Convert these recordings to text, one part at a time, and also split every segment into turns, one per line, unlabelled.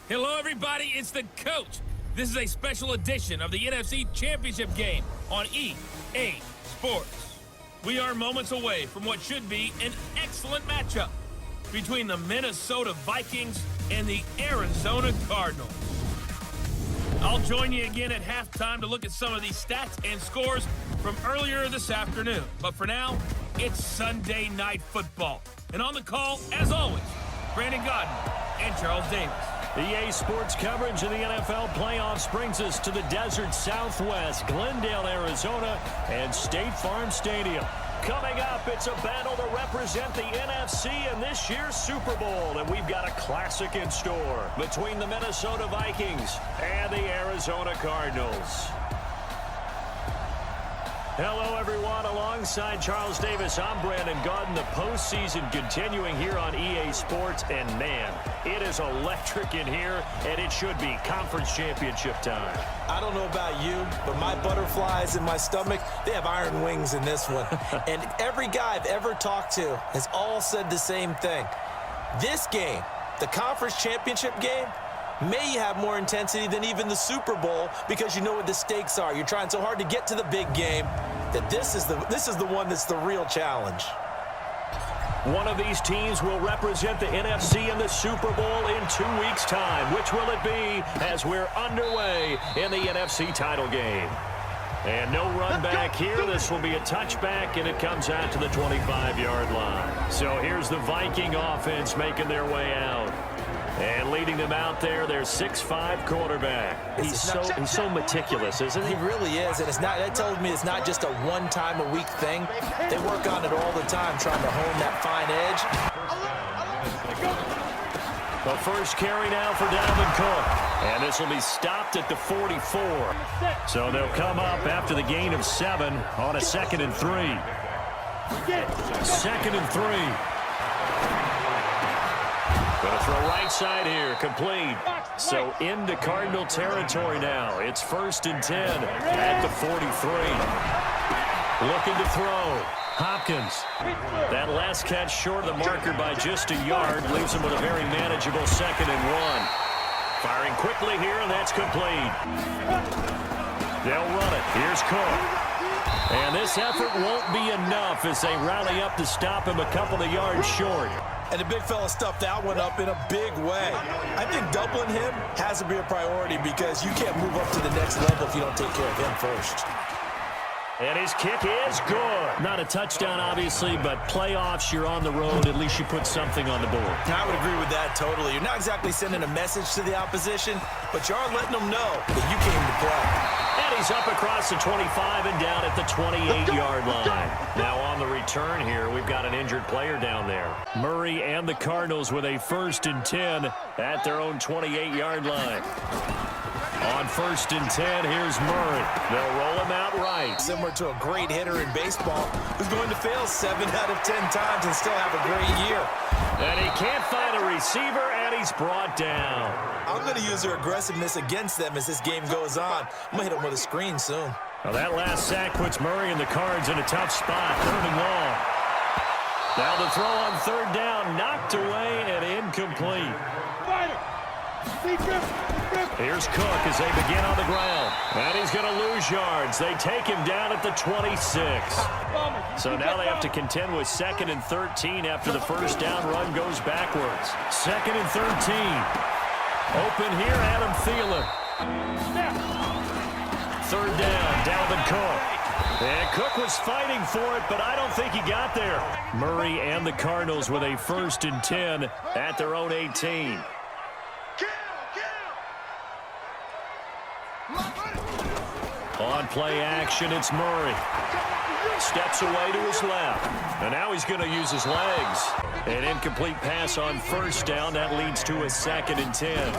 Hello, everybody. It's the coach. This is a special edition of the NFC Championship game on EA Sports. We are moments away from what should be an excellent matchup between the Minnesota Vikings and the Arizona Cardinals. I'll join you again at halftime to look at some of these stats and scores from earlier this afternoon. But for now, it's Sunday Night Football. And on the call, as always, Brandon Godden and Charles Davis.
EA Sports coverage of the NFL playoffs brings us to the desert Southwest, Glendale, Arizona, and State Farm Stadium. Coming up, it's a battle to represent the NFC in this year's Super Bowl, and we've got a classic in store between the Minnesota Vikings and the Arizona Cardinals. Hello, everyone. Alongside Charles Davis, I'm Brandon Godden. The postseason continuing here on EA Sports, and man, it is electric in here, and it should be conference championship time.
I don't know about you, but my butterflies in my stomach, they have iron wings in this one. And every guy I've ever talked to has all said the same thing. This game, the conference championship game, may have more intensity than even the Super Bowl because you know what the stakes are. You're trying so hard to get to the big game that this is the one that's the real challenge.
One of these teams will represent the NFC in the Super Bowl in 2 weeks' time. Which will it be as we're underway in the NFC title game? And no run back here. This will be a touchback, and it comes out to the 25-yard line. So here's the Viking offense making their way out. And leading them out there, their 6'5" quarterback.
He's
so meticulous, isn't he?
He really is, and that tells me it's not just a one-time-a-week thing. They work on it all the time, trying to hone that fine edge.
The first carry now for Dalvin Cook. And this will be stopped at the 44. So they'll come up after the gain of 7 on a 2nd and 3. 2nd and 3. Going to throw right side here, complete. So into Cardinal territory now. It's 1st and 10 at the 43. Looking to throw. Hopkins. That last catch short of the marker by just a yard leaves him with a very manageable 2nd and 1. Firing quickly here, and that's complete. They'll run it. Here's Cook. And this effort won't be enough as they rally up to stop him a couple of yards short.
And the big fella stuffed that one up in a big way. I think doubling him has to be a priority because you can't move up to the next level if you don't take care of him first.
And his kick is good. Not a touchdown, obviously, but playoffs, you're on the road. At least you put something on the board.
I would agree with that totally. You're not exactly sending a message to the opposition, but you are letting them know that you came to play.
And he's up across the 25 and down at the 28-yard line. Now on the return here, we've got an injured player down there. Murray and the Cardinals with a 1st and 10 at their own 28-yard line. On 1st and 10, here's Murray. They'll roll him out right.
Similar to a great hitter in baseball who's going to fail 7 out of 10 times and still have a great year.
And he can't find a receiver, and he's brought down.
I'm going to use their aggressiveness against them as this game goes on. I'm going to hit them with a screen soon.
Well, that last sack puts Murray and the Cards in a tough spot, 3rd and long. Now the throw on 3rd down, knocked away and incomplete. Here's Cook as they begin on the ground. And he's going to lose yards. They take him down at the 26. So now they have to contend with 2nd and 13 after the first down run goes backwards. 2nd and 13. Open here, Adam Thielen. 3rd down, Dalvin Cook. And Cook was fighting for it, but I don't think he got there. Murray and the Cardinals with a 1st and 10 at their own 18. On play action, it's Murray. Steps away to his left. And now he's going to use his legs. An incomplete pass on 1st down. That leads to a 2nd and 10.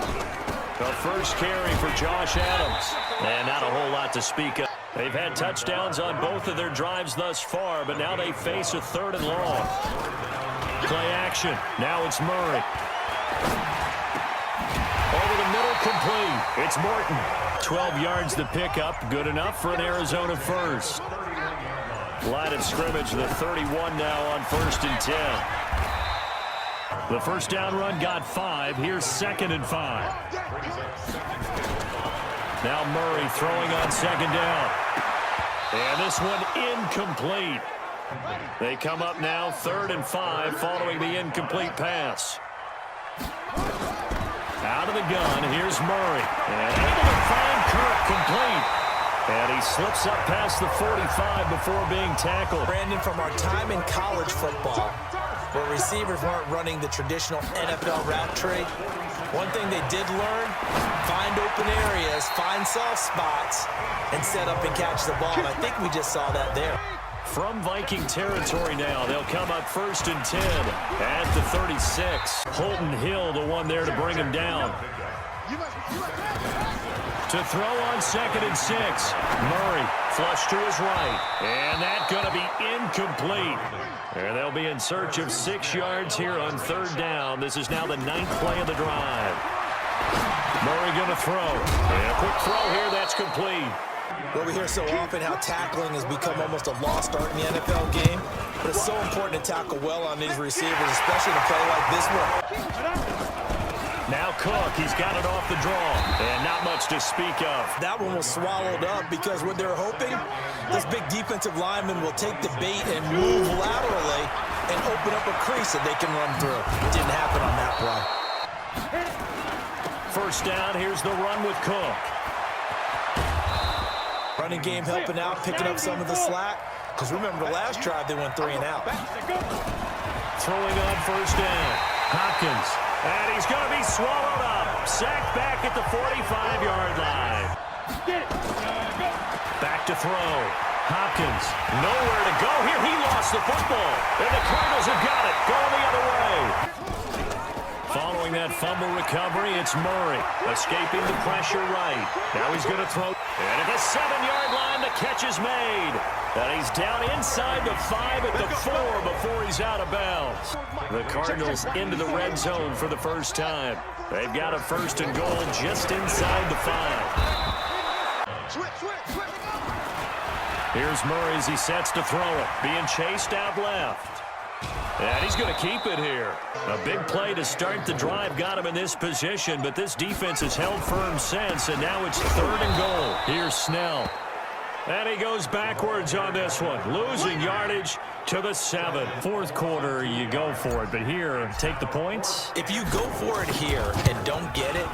The first carry for Josh Adams. And not a whole lot to speak of. They've had touchdowns on both of their drives thus far, but now they face a 3rd and long. Play action. Now it's Murray. Over the middle, complete. It's Morton. 12 yards to pick up. Good enough for an Arizona first. Line of scrimmage, the 31 now on 1st and 10. The first down run got 5. Here's 2nd and 5. Now Murray throwing on 2nd down. And this one incomplete. They come up now 3rd and 5 following the incomplete pass. Out of the gun, here's Murray. And able to find Kirk complete. And he slips up past the 45 before being tackled.
Brandon, from our time in college football, where receivers weren't running the traditional NFL route tree, one thing they did learn, find open areas, find soft spots, and set up and catch the ball. And I think we just saw that there.
From Viking territory now, they'll come up 1st and 10 at the 36. Holton Hill, the one there to bring him down. To throw on 2nd and 6. Murray flush to his right. And that's going to be incomplete. And they'll be in search of 6 yards here on 3rd down. This is now the 9th play of the drive. Murray going to throw. And a quick throw here, that's complete.
Well, we hear so often how tackling has become almost a lost art in the NFL game. But it's so important to tackle well on these receivers, especially in a play like this one.
Now Cook, he's got it off the draw, and not much to speak of.
That one was swallowed up because what they're hoping, this big defensive lineman will take the bait and move laterally and open up a crease that they can run through. It didn't happen on that play.
First down, here's the run with Cook.
Running game helping out, picking up some of the slack. Because remember, the last drive, they went 3 and out.
Throwing on 1st down. Hopkins. And he's going to be swallowed up. Sacked back at the 45-yard line. Back to throw. Hopkins. Nowhere to go here. He lost the football. And the Cardinals have got it. Going the other way. Following that fumble recovery, it's Murray. Escaping the pressure right. Now he's going to throw. And at the 7-yard line, the catch is made. And he's down inside the 5 at the 4 before he's out of bounds. The Cardinals into the red zone for the first time. They've got a 1st and goal just inside the 5. Here's Murray as he sets to throw it. Being chased out left. And he's going to keep it here. A big play to start the drive got him in this position, but this defense has held firm since, and now it's 3rd and goal. Here's Snell. And he goes backwards on this one, losing yardage to the 7. 4th quarter, you go for it, but here, take the points.
If you go for it here and don't get it,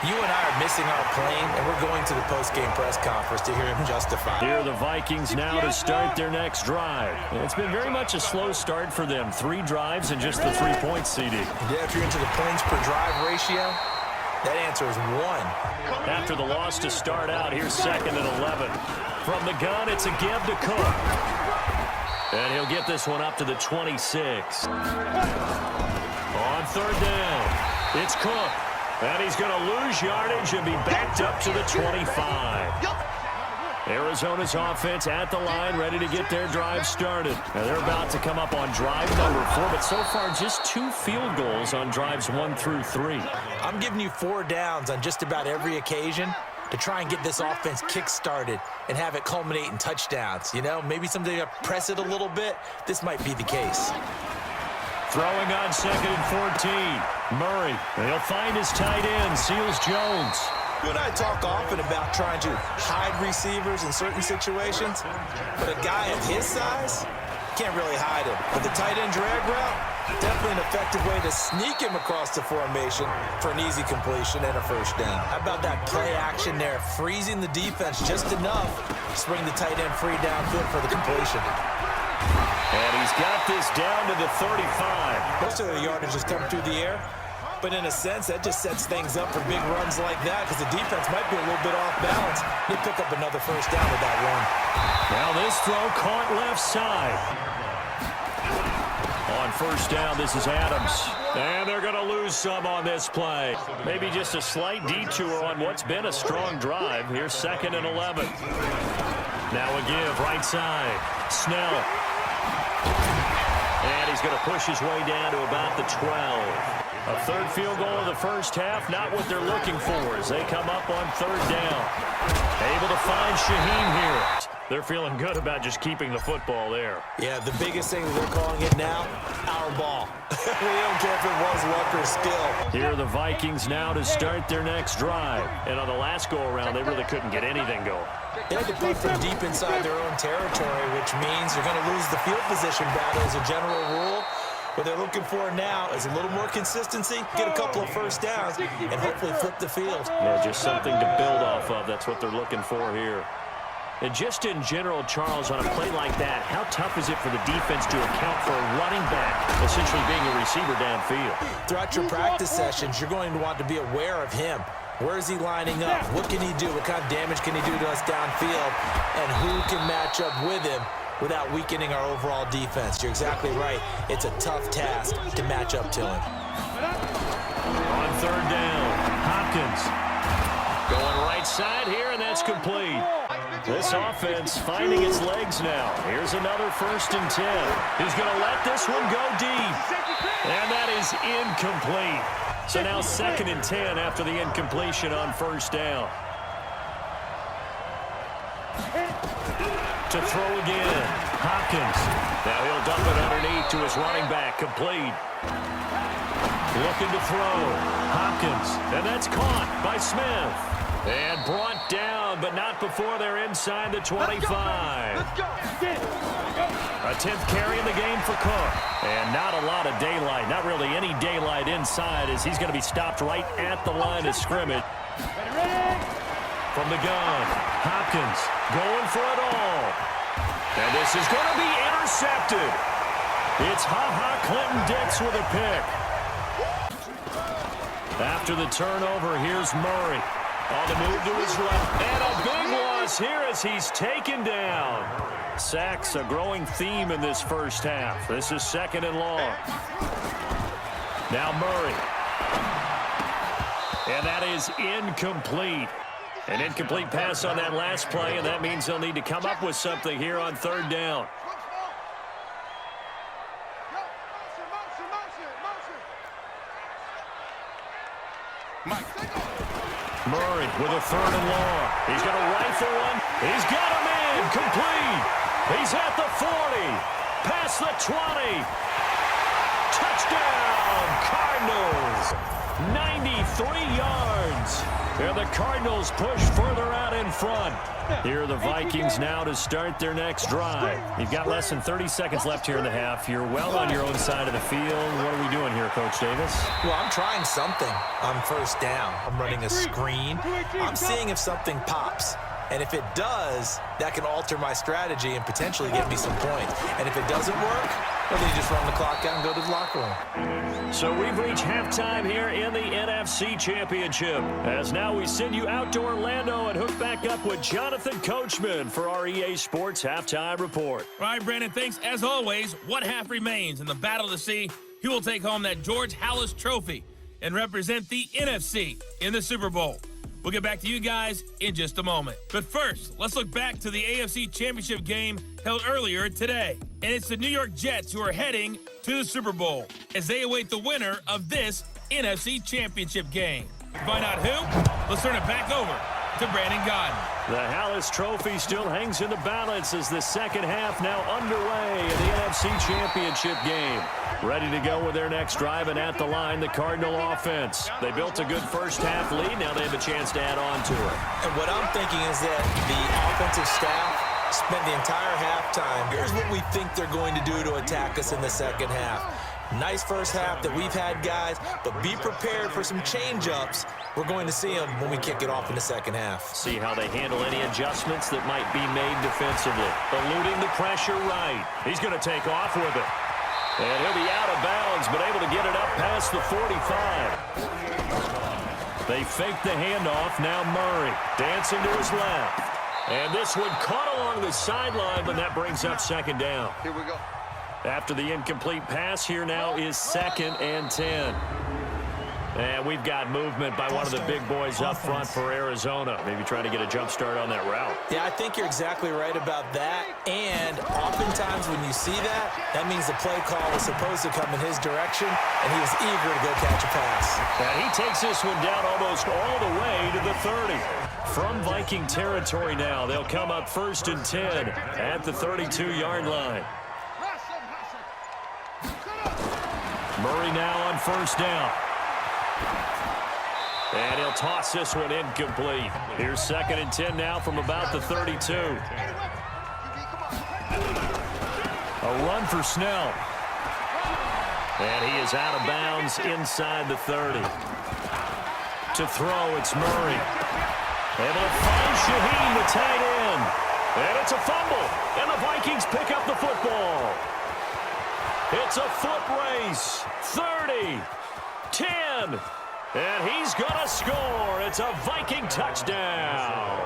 you and I are missing our plane, and we're going to the post-game press conference to hear him justify.
Here are the Vikings now to start their next drive. It's been very much a slow start for them. 3 drives and just the 3-point CD.
Yeah, if you're into the points per drive ratio, that answer is 1.
After the loss to start out, here's 2nd and 11. From the gun, it's a give to Cook. And he'll get this one up to the 26. On 3rd down, it's Cook. And he's going to lose yardage and be backed up to the 25. Arizona's offense at the line, ready to get their drive started. Now they're about to come up on drive number 4, but so far just 2 field goals on drives 1 through 3.
I'm giving you 4 downs on just about every occasion to try and get this offense kick-started and have it culminate in touchdowns. You know, maybe someday I press it a little bit. This might be the case.
Throwing on 2nd and 14. Murray, he'll find his tight end, Seals Jones.
You and I talk often about trying to hide receivers in certain situations, but a guy of his size can't really hide him. But the tight end drag route, definitely an effective way to sneak him across the formation for an easy completion and a 1st down. How about that play action there, freezing the defense just enough to bring the tight end free downfield for the completion.
And he's got this down to the 35.
Most of the yardage has come through the air, but in a sense, that just sets things up for big runs like that because the defense might be a little bit off balance. They pick up another 1st down with that run.
Now this throw caught left side. On 1st down, this is Adams. And they're going to lose some on this play. Maybe just a slight detour on what's been a strong drive. Here's 2nd and 11. Now a give, right side. Snell. And he's going to push his way down to about the 12. A 3rd field goal of the first half, not what they're looking for as they come up on 3rd down. Able to find Shaheen here. They're feeling good about just keeping the football there.
Yeah, the biggest thing that they're calling it now, our ball. We don't care if it was luck or skill.
Here are the Vikings now to start their next drive. And on the last go-around, they really couldn't get anything going.
They had to punt from deep inside their own territory, which means you're going to lose the field position battle as a general rule. What they're looking for now is a little more consistency, get a couple of first downs, and hopefully flip the field.
Yeah, just something to build off of. That's what they're looking for here. And just in general, Charles, on a play like that, how tough is it for the defense to account for a running back essentially being a receiver downfield?
Throughout your practice sessions, you're going to want to be aware of him. Where is he lining up? What can he do? What kind of damage can he do to us downfield? And who can match up with him without weakening our overall defense? You're exactly right. It's a tough task to match up to him.
On third down, Hopkins going right side here, and that's complete. This offense finding its legs now. Here's another 1st and 10. He's going to let this one go deep. And that is incomplete. So now 2nd and 10 after the incompletion on 1st down. To throw again, Hopkins. Now he'll dump it underneath to his running back, complete. Looking to throw, Hopkins, and that's caught by Smith. And brought down, but not before they're inside the 25. A 10th carry in the game for Cook. And not a lot of daylight, not really any daylight inside as he's going to be stopped right at the line of scrimmage. From the gun, Hopkins going for it all. And this is going to be intercepted. It's Clinton-Dix with a pick. After the turnover, here's Murray. On the move to his left. And a big loss here as he's taken down. Sacks, a growing theme in this first half. This is 2nd and long. Now Murray. And that is incomplete. An incomplete pass on that last play, and that means they'll need to come up with something here on 3rd down. Murray with a 3rd and long. He's going to rifle one. He's got him in. Complete. He's at the 40. Past the 20. Touchdown, Cardinals. 93 yards. And the Cardinals push further out in front. Here are the Vikings now to start their next drive. You've got less than 30 seconds left here in the half. You're well on your own side of the field. What are we doing here, Coach Davis?
Well, I'm trying something on 1st down. I'm running a screen. I'm seeing if something pops. And if it does, that can alter my strategy and potentially get me some points. And if it doesn't work, well, then you just run the clock out and go to the locker room.
So we've reached halftime here in the NFC Championship. As now we send you out to Orlando and hook back up with Jonathan Coachman for our EA Sports Halftime Report.
All right, Brandon, thanks. As always, what half remains in the battle to see who will take home that George Halas Trophy and represent the NFC in the Super Bowl. We'll get back to you guys in just a moment. But first, let's look back to the AFC Championship game held earlier today. And it's the New York Jets who are heading to the Super Bowl as they await the winner of this NFC Championship game. To find out who, let's turn it back over to Brandon Godden.
The Halas Trophy still hangs in the balance as the second half now underway in the NFC Championship game. Ready to go with their next drive, and at the line, the Cardinal offense. They built a good first half lead. Now they have a chance to add on to it.
And what I'm thinking is that the offensive staff spent the entire halftime. Here's what we think they're going to do to attack us in the second half. Nice first half that we've had, guys, but be prepared for some change-ups. We're going to see them when we kick it off in the second half.
See how they handle any adjustments that might be made defensively. Eluding the pressure right. He's going to take off with it. And he'll be out of bounds, but able to get it up past the 45. They fake the handoff. Now Murray dancing to his left. And this one caught along the sideline, but that brings up 2nd down.
Here we go.
After the incomplete pass, here now is 2nd and 10. And we've got movement by one of the big boys up front for Arizona. Maybe trying to get a jump start on that route.
Yeah, I think you're exactly right about that. And oftentimes when you see that, that means the play call is supposed to come in his direction, and he was eager to go catch a pass.
And he takes this one down almost all the way to the 30. From Viking territory now, they'll come up 1st and 10 at the 32-yard line. Murray now on 1st down. And he'll toss this one incomplete. Here's 2nd and 10 now from about the 32. A run for Snell. And he is out of bounds inside the 30. To throw, it's Murray. Able to find Shaheen, the tight end. And it's a fumble. And the Vikings pick up the football. It's a foot race. 30, 10. And he's going to score. It's a Viking touchdown.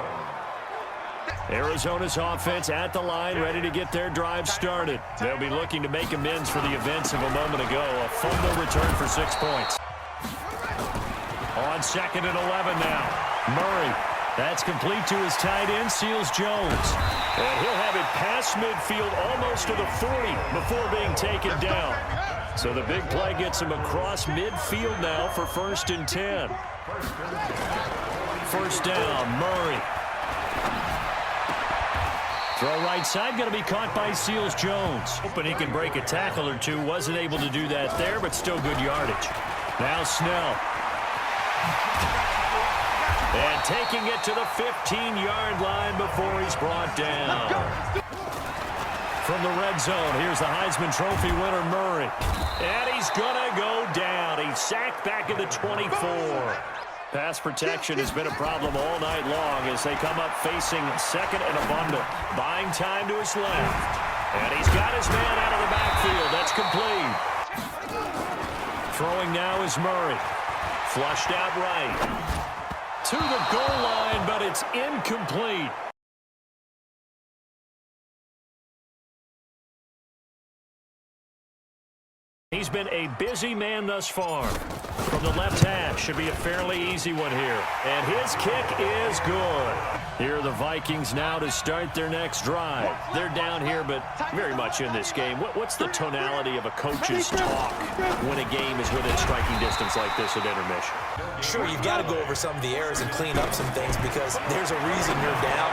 Arizona's offense at the line, ready to get their drive started. They'll be looking to make amends for the events of a moment ago. A fumble return for 6 points. On 2nd and 11 now. Murray. That's complete to his tight end, Seals Jones. And he'll have it past midfield almost to the 40 before being taken down. So the big play gets him across midfield now for 1st and 10. 1st down, Murray. Throw right side, going to be caught by Seals Jones. Hoping he can break a tackle or two. Wasn't able to do that there, but still good yardage. Now Snell. And taking it to the 15-yard line before he's brought down. From the red zone, here's the Heisman Trophy winner, Murray. And he's going to go down. He's sacked back at the 24. Pass protection has been a problem all night long as they come up facing 2nd and a bundle. Buying time to his left. And he's got his man out of the backfield. That's complete. Throwing now is Murray. Flushed out right. To the goal line, but it's incomplete. He's been a busy man thus far. From the left hash, should be a fairly easy one here. And his kick is good. Here are the Vikings now to start their next drive. They're down here, but very much in this game. What's the tonality of a coach's talk when a game is within striking distance like this at intermission?
Sure, you've got to go over some of the errors and clean up some things because there's a reason you're down.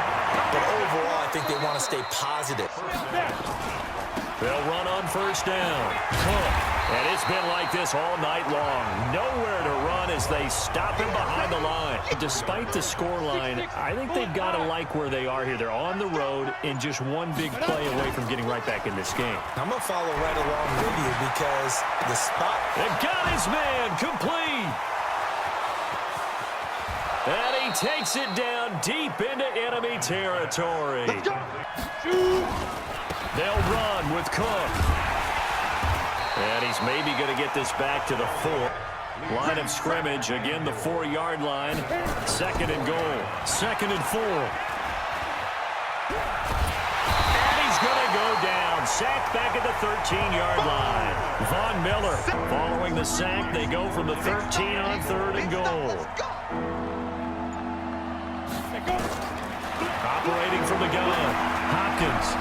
But overall, I think they want to stay positive.
They'll run on 1st down. And it's been like this all night long. Nowhere to run as they stop him behind the line. Despite the scoreline, I think they've got to like where they are here. They're on the road and just one big play away from getting right back in this game.
I'm going to follow right along with you because the spot...
They've got his man complete. And he takes it down deep into enemy territory. They'll run with Cook. And he's maybe going to get this back to the 4. Line of scrimmage, again the 4-yard line. 2nd and goal. 2nd and 4. And he's going to go down. Sacked back at the 13-yard line. Von Miller following the sack. They go from the 13 on 3rd and goal. Operating from the gun, Hopkins.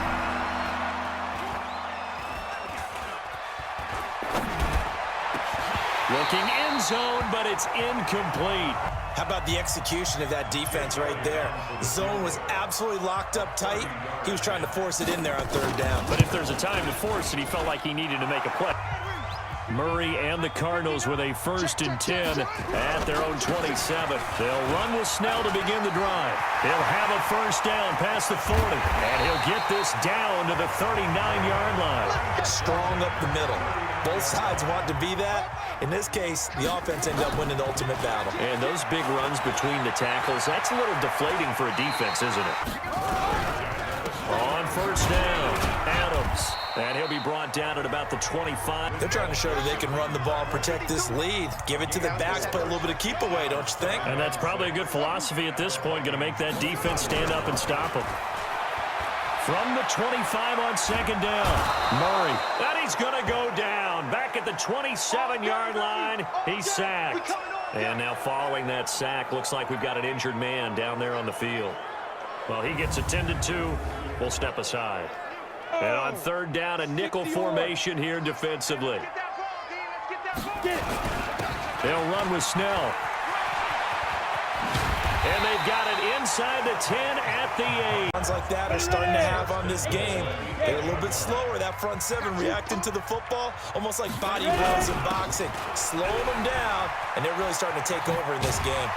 Looking end zone, but it's incomplete.
How about the execution of that defense right there? The zone was absolutely locked up tight. He was trying to force it in there on 3rd down.
But if there's a time to force it, he felt like he needed to make a play. Murray and the Cardinals with a 1st and 10 at their own 27. They'll run with Snell to begin the drive. He'll have a 1st down past the 40. And he'll get this down to the 39-yard line.
Strong up the middle. Both sides want to be that. In this case, the offense ended up winning the ultimate battle.
And those big runs between the tackles, that's a little deflating for a defense, isn't it? On 1st down, Adams. And he'll be brought down at about the 25.
They're trying to show that they can run the ball, protect this lead. Give it to the backs, play a little bit of keep away, don't you think?
And that's probably a good philosophy at this point, going to make that defense stand up and stop them. From the 25 on 2nd down, Murray. And he's going to go down. Back at the 27-yard line, he's sacked. And now following that sack, looks like we've got an injured man down there on the field. Well, he gets attended to. We'll step aside. And on 3rd down, a nickel formation here defensively. They'll run with Snell. And they've got it inside the 10 at the 8.
Runs like that are starting to have on this game. They're a little bit slower, that front seven, reacting to the football, almost like body blows in boxing, slowing them down, and they're really starting to take over in this game.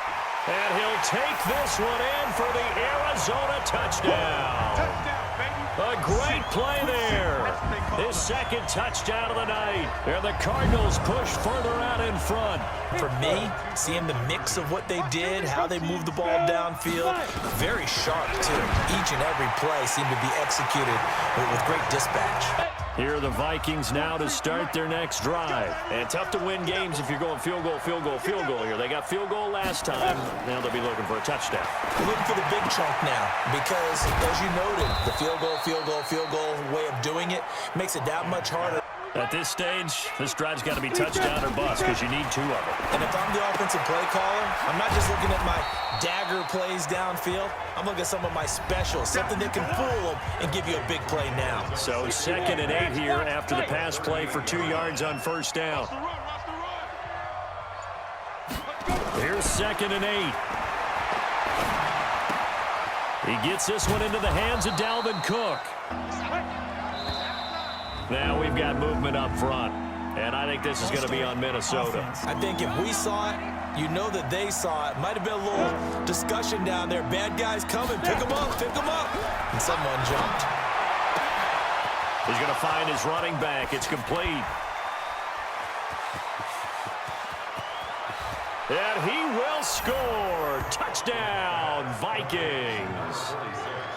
And he'll take this one in for the Arizona touchdown. A great play there. His second touchdown of the night. And the Cardinals push further out in front.
For me, seeing the mix of what they did, how they moved the ball downfield, very sharp, too. Each and every play seemed to be executed with great dispatch.
Here are the Vikings now to start their next drive. And tough to win games if you're going field goal, field goal, field goal here. They got field goal last time. Now they'll be looking for a touchdown.
Looking for the big chunk now because, as you noted, the field goal way of doing it makes it that much harder.
At this stage, this drive's got to be touchdown or bust because you need 2 of them.
And if I'm the offensive play caller, I'm not just looking at my dagger plays downfield. I'm looking at some of my specials, something that can fool them and give you a big play now.
So 2nd and 8 here after the pass play for 2 yards on first down. Here's 2nd and 8. He gets this one into the hands of Dalvin Cook. Now we've got movement up front, and I think this is going to be on Minnesota.
I think if we saw it, you know that they saw it. Might have been a little discussion down there. Bad guys coming. Pick them up. Pick them up. And someone jumped.
He's going to find his running back. It's complete. And he will score. Touchdown, Vikings.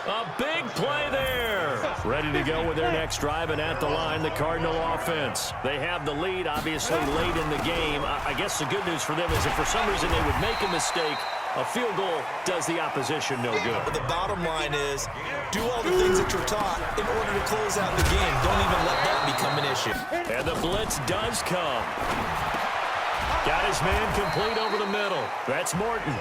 A big play there. Ready to go with their next drive, and at the line, the Cardinal offense. They have the lead, obviously, late in the game. I guess the good news for them is if for some reason they would make a mistake, a field goal does the opposition no good.
But the bottom line is, do all the things that you're taught in order to close out the game. Don't even let that become an issue.
And the blitz does come. Got his man complete over the middle. That's Morton.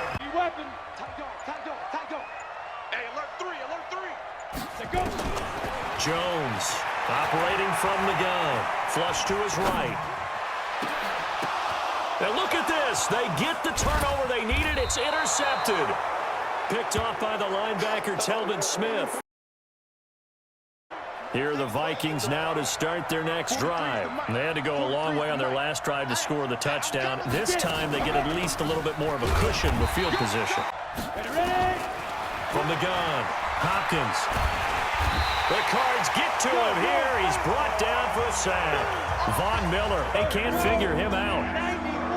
Jones operating from the gun. Flush to his right. And look at this. They get the turnover they needed. It's intercepted. Picked off by the linebacker, Telvin Smith. Here are the Vikings now to start their next drive. They had to go a long way on their last drive to score the touchdown. This time they get at least a little bit more of a cushion with field position. From the gun, Hopkins. The Cards get to him here. He's brought down for a sack. Von Miller, they can't figure him out.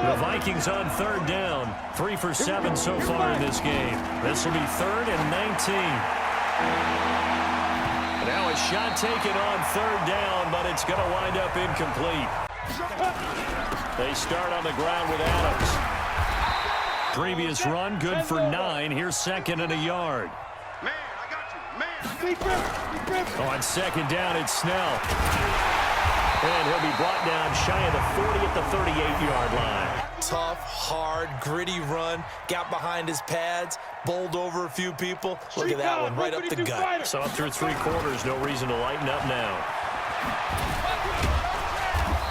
The Vikings on 3rd down. 3 for 7 so far in this game. This will be 3rd and 19. Now a shot taken on 3rd down, but it's going to wind up incomplete. They start on the ground with Adams. Previous run, good for 9. Here's 2nd and a yard. On 2nd down, it's Snell. And he'll be brought down shy of the 40 at the 38-yard line.
Tough, hard, gritty run. Got behind his pads, bowled over a few people. Look at that one, right up the gut.
So through 3 quarters, no reason to lighten up now.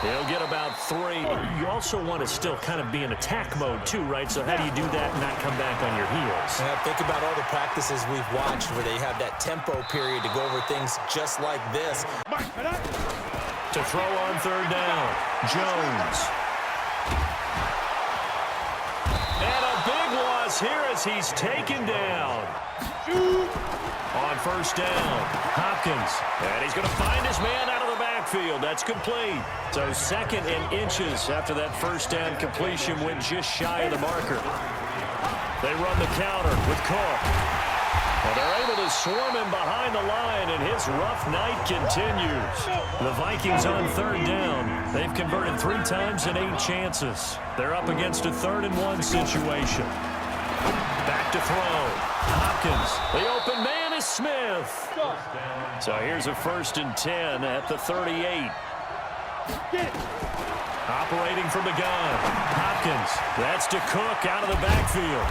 He'll get about 3. You also want to still kind of be in attack mode too, right? So how do you do that and not come back on your heels?
Yeah, think about all the practices we've watched where they have that tempo period to go over things just like this.
To throw on 3rd down, Jones. And a big loss here as he's taken down. On 1st down, Hopkins. And he's going to find his man out of the backfield. That's complete. So 2nd and inches after that 1st down completion went just shy of the marker. They run the counter with Cook. And they're able to swarm him behind the line, and his rough night continues. The Vikings on 3rd down. They've converted 3 times in 8 chances. They're up against a 3rd and 1 situation. Back to throw. Hopkins. The open man is Smith. So here's a 1st and 10 at the 38. Operating from the gun. Hopkins. That's to Cook out of the backfield.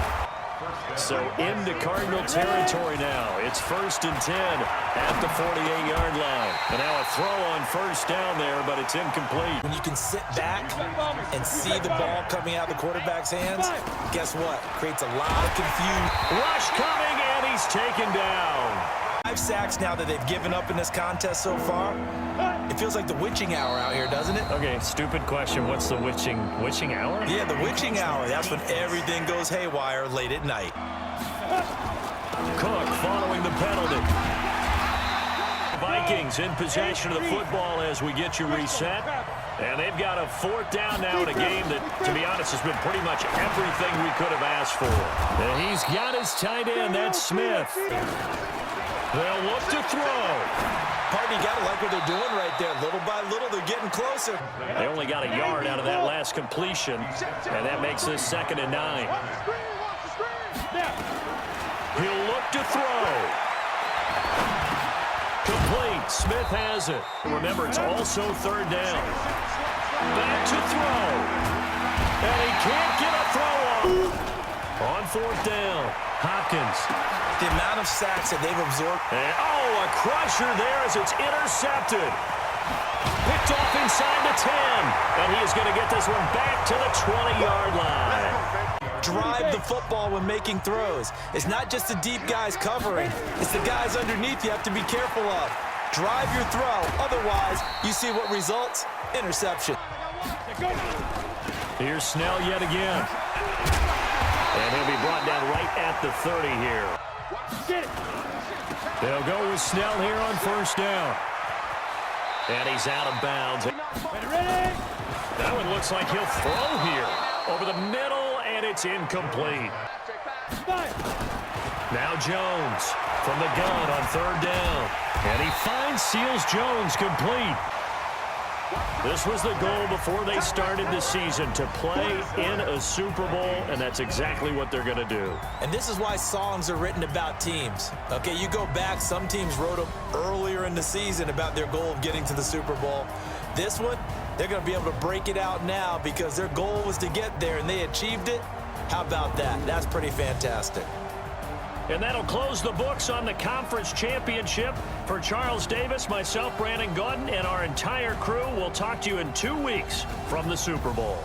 So into Cardinal territory now. It's 1st and 10 at the 48-yard line. And now a throw on first down there, but it's incomplete.
When you can sit back and see the ball coming out of the quarterback's hands, guess what? Creates a lot of confusion.
Rush coming, and he's taken down.
5 sacks now that they've given up in this contest so far. It feels like the witching hour out here, doesn't it?
Okay, stupid question. What's the witching hour?
Yeah, the witching hour. That's when everything goes haywire late at night.
Cook following the penalty. Vikings in possession of the football as we get you reset. And they've got a 4th down now in a game that, to be honest, has been pretty much everything we could have asked for. And he's got his tight end. That's Smith. They'll look to throw.
Partner, you got to like what they're doing right there. Little by little, they're getting closer.
They only got a yard out of that last completion, and that makes this 2nd and 9. He'll look to throw. Complete. Smith has it. Remember, it's also 3rd down. Back to throw. And he can't get a throw off. On 4th down, Hopkins.
The amount of sacks that they've absorbed.
And, a crusher there as it's intercepted. Picked off inside the 10. And he is going to get this one back to the 20-yard line.
Drive the football when making throws. It's not just the deep guys covering. It's the guys underneath you have to be careful of. Drive your throw. Otherwise, you see what results? Interception.
Here's Snell yet again. And he'll be brought down right at the 30 here. They'll go with Snell here on 1st down. And he's out of bounds. That one looks like he'll throw here. Over the middle, and it's incomplete. Now Jones from the gun on 3rd down. And he finds Seals Jones complete. This was the goal before they started the season, to play in a Super Bowl, and that's exactly what they're going to do.
And this is why songs are written about teams. Okay, you go back, some teams wrote them earlier in the season about their goal of getting to the Super Bowl. This one, they're going to be able to break it out now because their goal was to get there, and they achieved it. How about that? That's pretty fantastic.
And that'll close the books on the conference championship. For Charles Davis, myself, Brandon Gaudin, and our entire crew, we'll talk to you in 2 weeks from the Super Bowl.